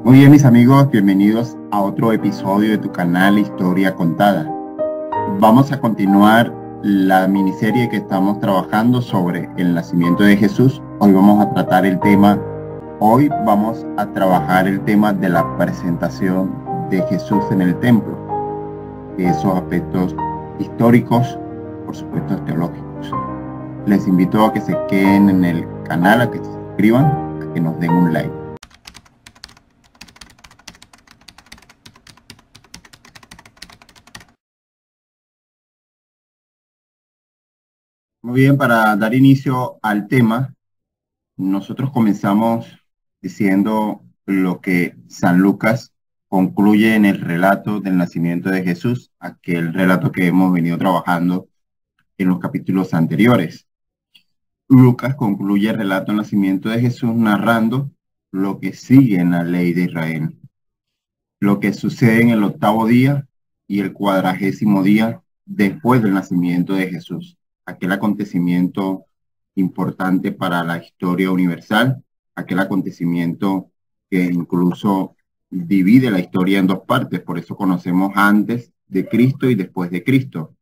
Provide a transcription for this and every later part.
Muy bien, mis amigos, bienvenidos a otro episodio de tu canal Historia Contada. Vamos a continuar la miniserie que estamos trabajando sobre el nacimiento de Jesús. Hoy vamos a tratar hoy vamos a trabajar el tema de la presentación de Jesús en el templo. Esos aspectos históricos, por supuesto teológicos. Les invito a que se queden en el canal, a que se suscriban, a que nos den un like. Muy bien, para dar inicio al tema, nosotros comenzamos diciendo lo que San Lucas concluye en el relato del nacimiento de Jesús, aquel relato que hemos venido trabajando en los capítulos anteriores. Lucas concluye el relato del nacimiento de Jesús narrando lo que sigue en la ley de Israel, lo que sucede en el 8º día y el 40º día después del nacimiento de Jesús. Aquel acontecimiento importante para la historia universal, aquel acontecimiento que incluso divide la historia en dos partes, por eso conocemos antes de Cristo y después de Cristo.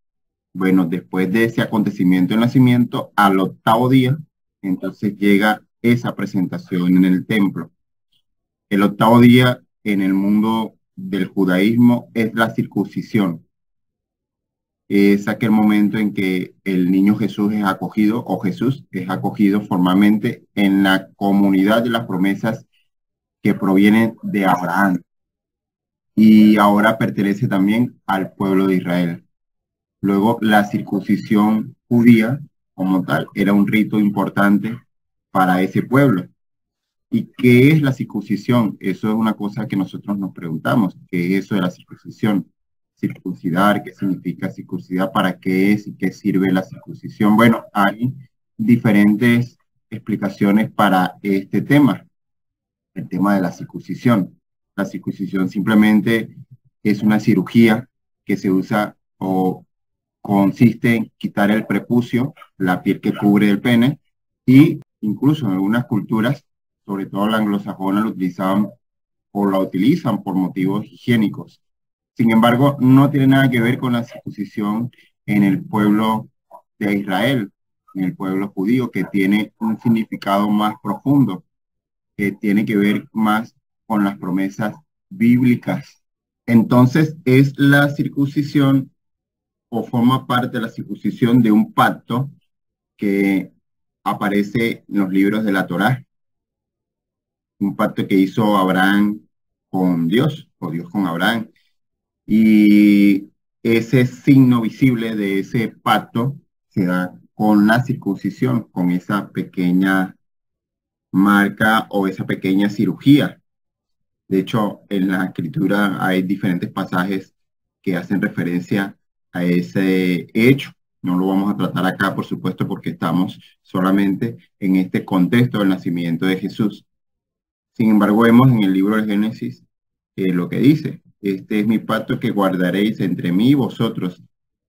Bueno, después de ese acontecimiento del nacimiento, al 8º día, entonces llega esa presentación en el templo. El 8º día en el mundo del judaísmo es la circuncisión. Es aquel momento en que el niño Jesús es acogido, o Jesús es acogido formalmente en la comunidad de las promesas que provienen de Abraham. Y ahora pertenece también al pueblo de Israel. Luego, la circuncisión judía, como tal, era un rito importante para ese pueblo. ¿Y qué es la circuncisión? Eso es una cosa que nosotros nos preguntamos. ¿Qué es eso de la circuncisión? Circuncidar, ¿qué significa circuncidar? ¿Para qué es y qué sirve la circuncisión? Bueno, hay diferentes explicaciones para este tema, el tema de la circuncisión. La circuncisión simplemente es una cirugía que se usa o consiste en quitar el prepucio, la piel que cubre el pene, y incluso en algunas culturas, sobre todo la anglosajona, lo utilizaban o la utilizan por motivos higiénicos. Sin embargo, no tiene nada que ver con la circuncisión en el pueblo de Israel, en el pueblo judío, que tiene un significado más profundo, que tiene que ver más con las promesas bíblicas. Entonces, es la circuncisión o forma parte de la circuncisión de un pacto que aparece en los libros de la Torá, un pacto que hizo Abraham con Dios, o Dios con Abraham. Y ese signo visible de ese pacto se da con la circuncisión, con esa pequeña marca o esa pequeña cirugía. De hecho, en la escritura hay diferentes pasajes que hacen referencia a ese hecho. No lo vamos a tratar acá, por supuesto, porque estamos solamente en este contexto del nacimiento de Jesús. Sin embargo, vemos en el libro del Génesis lo que dice: este es mi pacto que guardaréis entre mí y vosotros,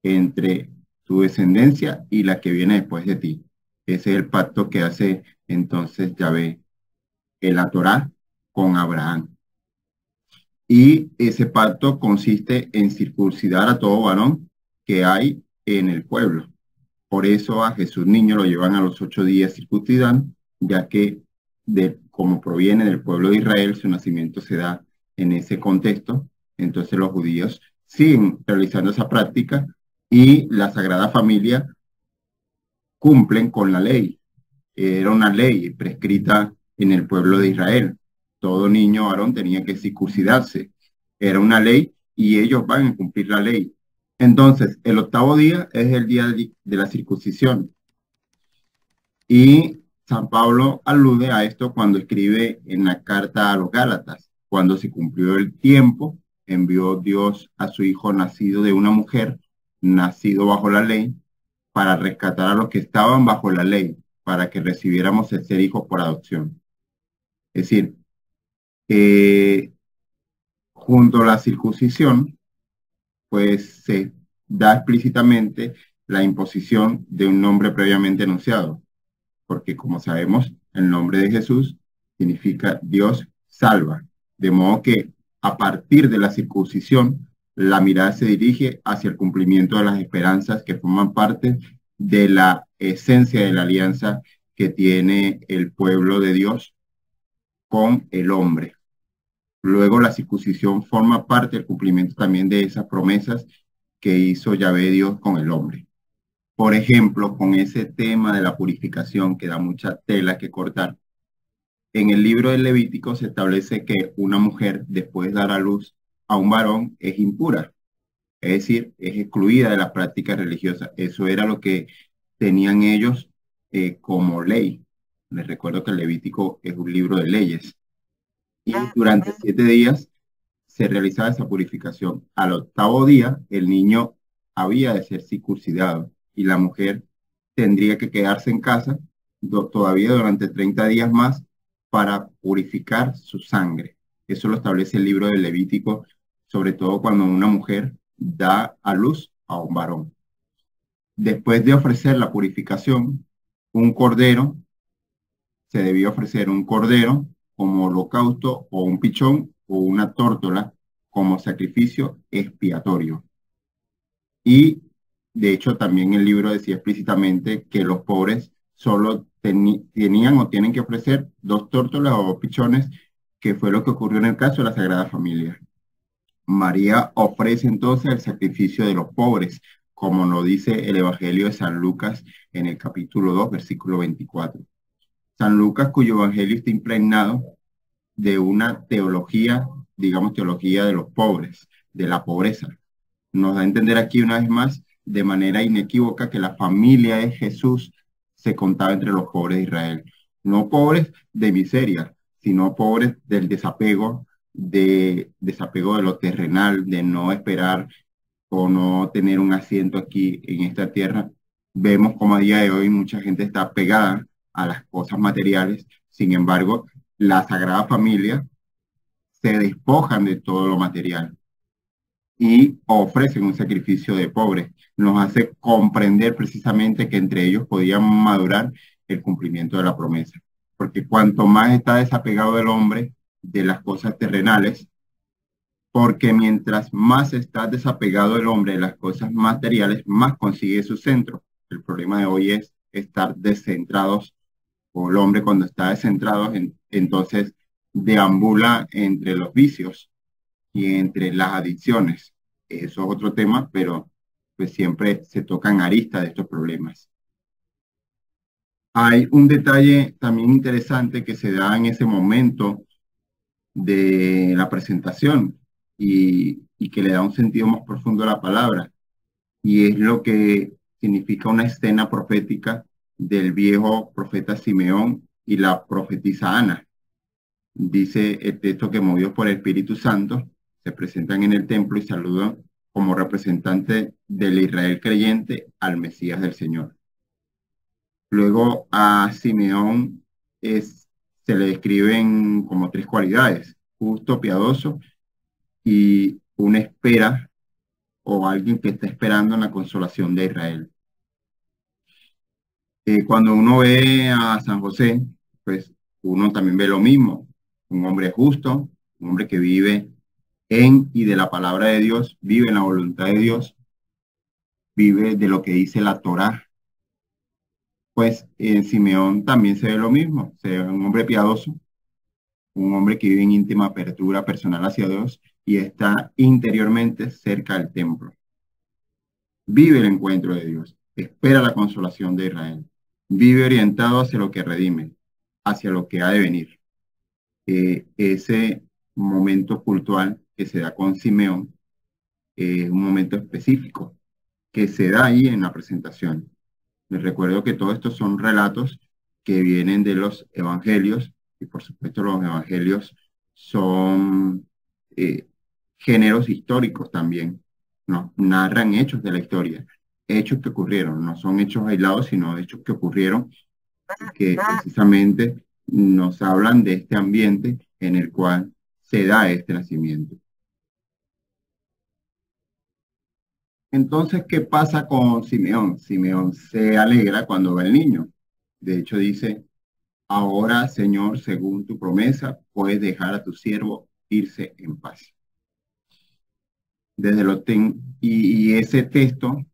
entre tu descendencia y la que viene después de ti. Ese es el pacto que hace entonces Yahvé en la Torá con Abraham. Y ese pacto consiste en circuncidar a todo varón que hay en el pueblo. Por eso a Jesús niño lo llevan a los 8 días circuncidan, ya que como proviene del pueblo de Israel, su nacimiento se da en ese contexto. Entonces los judíos siguen realizando esa práctica y la Sagrada Familia cumplen con la ley. Era una ley prescrita en el pueblo de Israel. Todo niño varón tenía que circuncidarse. Era una ley y ellos van a cumplir la ley. Entonces, el 8º día es el día de la circuncisión. Y San Pablo alude a esto cuando escribe en la carta a los Gálatas: cuando se cumplió el tiempo, envió Dios a su Hijo nacido de una mujer, nacido bajo la ley, para rescatar a los que estaban bajo la ley, para que recibiéramos el ser hijos por adopción. Es decir, Junto a la circuncisión, pues se da explícitamente la imposición de un nombre previamente enunciado, porque como sabemos, el nombre de Jesús significa Dios salva, de modo que a partir de la circuncisión, la mirada se dirige hacia el cumplimiento de las esperanzas que forman parte de la esencia de la alianza que tiene el pueblo de Dios con el hombre. Luego la circuncisión forma parte del cumplimiento también de esas promesas que hizo Yahvé Dios con el hombre. Por ejemplo, con ese tema de la purificación que da mucha tela que cortar, en el libro del Levítico se establece que una mujer después de dar a luz a un varón es impura, es decir, es excluida de las prácticas religiosas. Eso era lo que tenían ellos como ley. Les recuerdo que el Levítico es un libro de leyes. Y durante 7 días se realizaba esa purificación. Al octavo día, el niño había de ser circuncidado y la mujer tendría que quedarse en casa todavía durante 30 días más para purificar su sangre. Eso lo establece el libro del Levítico, sobre todo cuando una mujer da a luz a un varón. Después de ofrecer la purificación, un cordero, se debía ofrecer un cordero como holocausto o un pichón o una tórtola como sacrificio expiatorio. Y de hecho también el libro decía explícitamente que los pobres solo tenían o tienen que ofrecer 2 tórtolas o pichones, que fue lo que ocurrió en el caso de la Sagrada Familia. María ofrece entonces el sacrificio de los pobres, como nos dice el Evangelio de San Lucas en el capítulo 2, versículo 24. San Lucas, cuyo evangelio está impregnado de una teología, digamos, teología de los pobres, de la pobreza. Nos da a entender aquí una vez más, de manera inequívoca, que la familia de Jesús se contaba entre los pobres de Israel. No pobres de miseria, sino pobres del desapego, desapego de lo terrenal, de no esperar o no tener un asiento aquí en esta tierra. Vemos como a día de hoy mucha gente está pegada a las cosas materiales. Sin embargo, la Sagrada Familia se despojan de todo lo material y ofrecen un sacrificio de pobres. Nos hace comprender precisamente que entre ellos podían madurar el cumplimiento de la promesa. Porque cuanto más está desapegado el hombre de las cosas terrenales, porque mientras más está desapegado el hombre de las cosas materiales, más consigue su centro. El problema de hoy es estar descentrados, o el hombre cuando está descentrado, entonces deambula entre los vicios y entre las adicciones. Eso es otro tema, pero pues siempre se tocan aristas de estos problemas. Hay un detalle también interesante que se da en ese momento de la presentación y que le da un sentido más profundo a la palabra, y es lo que significa una escena profética del viejo profeta Simeón y la profetisa Ana. Dice el texto que, movidos por el Espíritu Santo, se presentan en el templo y saludan como representante del Israel creyente al Mesías del Señor. Luego a Simeón se le describen como 3 cualidades: justo, piadoso y una espera, o alguien que está esperando en la consolación de Israel. Cuando uno ve a San José, pues uno también ve lo mismo: un hombre justo, un hombre que vive en y de la palabra de Dios, vive en la voluntad de Dios, vive de lo que dice la Torá. Pues en Simeón también se ve lo mismo: se ve un hombre piadoso, un hombre que vive en íntima apertura personal hacia Dios y está interiormente cerca del templo. Vive el encuentro de Dios, espera la consolación de Israel, vive orientado hacia lo que redime, hacia lo que ha de venir. Ese momento cultural que se da con Simeón es un momento específico que se da ahí en la presentación. Les recuerdo que todos estos son relatos que vienen de los evangelios, y por supuesto los evangelios son géneros históricos también, ¿no? Narran hechos de la historia, hechos que ocurrieron, no son hechos aislados, sino hechos que ocurrieron, que precisamente nos hablan de este ambiente en el cual se da este nacimiento. Entonces, ¿qué pasa con Simeón? Simeón se alegra cuando ve al niño. De hecho, dice, ahora, Señor, según tu promesa, puedes dejar a tu siervo irse en paz. Y ese texto,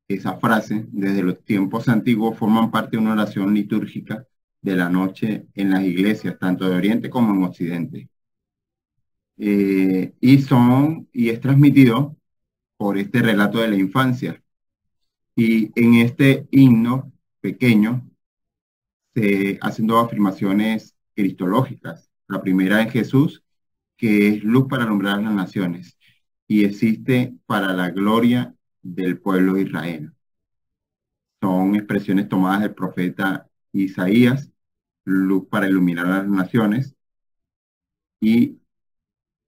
esa frase, desde los tiempos antiguos, forman parte de una oración litúrgica de la noche en las iglesias, tanto de Oriente como en Occidente. Y es transmitido por este relato de la infancia. Y en este himno pequeño se hacen dos afirmaciones cristológicas. La primera es Jesús, que es luz para alumbrar las naciones y existe para la gloria del pueblo de Israel. Son expresiones tomadas del profeta Isaías, luz para iluminar a las naciones, y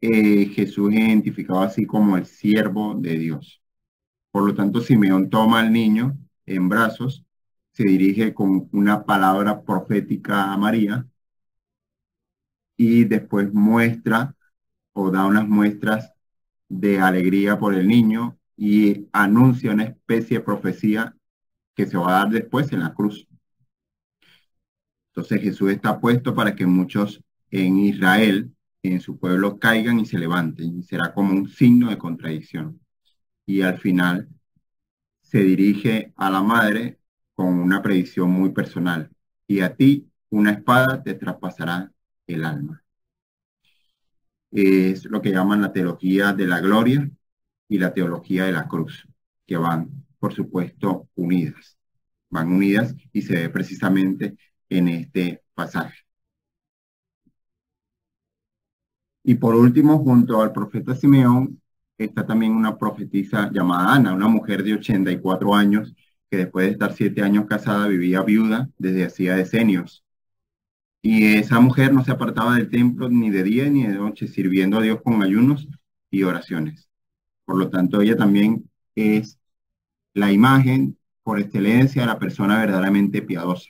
Jesús es identificado así como el siervo de Dios. Por lo tanto, Simeón toma al niño en brazos, se dirige con una palabra profética a María y después muestra o da unas muestras de alegría por el niño y anuncia una especie de profecía que se va a dar después en la cruz. Entonces Jesús está puesto para que muchos en Israel, en su pueblo, caigan y se levanten. Y será como un signo de contradicción. Y al final se dirige a la madre con una predicción muy personal. Y a ti una espada te traspasará el alma. Es lo que llaman la teología de la gloria y la teología de la cruz, que van, por supuesto, unidas. Van unidas y se ve precisamente en este pasaje. Y por último, junto al profeta Simeón, está también una profetisa llamada Ana, una mujer de 84 años, que después de estar 7 años casada vivía viuda desde hacía decenios. Y esa mujer no se apartaba del templo ni de día ni de noche, sirviendo a Dios con ayunos y oraciones. Por lo tanto, ella también es la imagen por excelencia de la persona verdaderamente piadosa,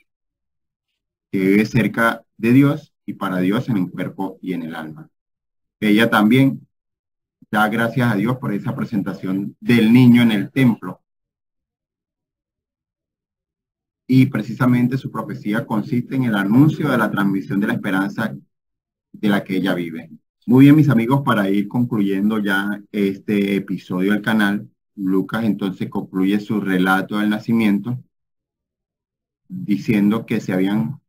que vive cerca de Dios y para Dios en el cuerpo y en el alma. Ella también da gracias a Dios por esa presentación del niño en el templo. Y precisamente su profecía consiste en el anuncio de la transmisión de la esperanza de la que ella vive. Muy bien, mis amigos, para ir concluyendo ya este episodio del canal, Lucas entonces concluye su relato del nacimiento diciendo que se habían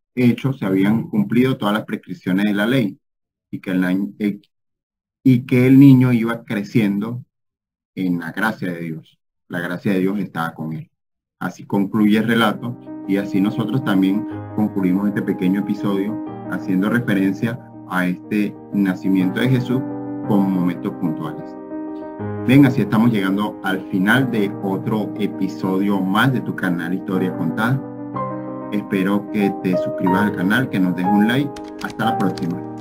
cumplido todas las prescripciones de la ley y que el niño iba creciendo en la gracia de Dios. La gracia de Dios estaba con él. Así concluye el relato y así nosotros también concluimos este pequeño episodio haciendo referencia a este nacimiento de Jesús con momentos puntuales. Ven, así estamos llegando al final de otro episodio más de tu canal Historia Contada. Espero que te suscribas al canal, que nos des un like. Hasta la próxima.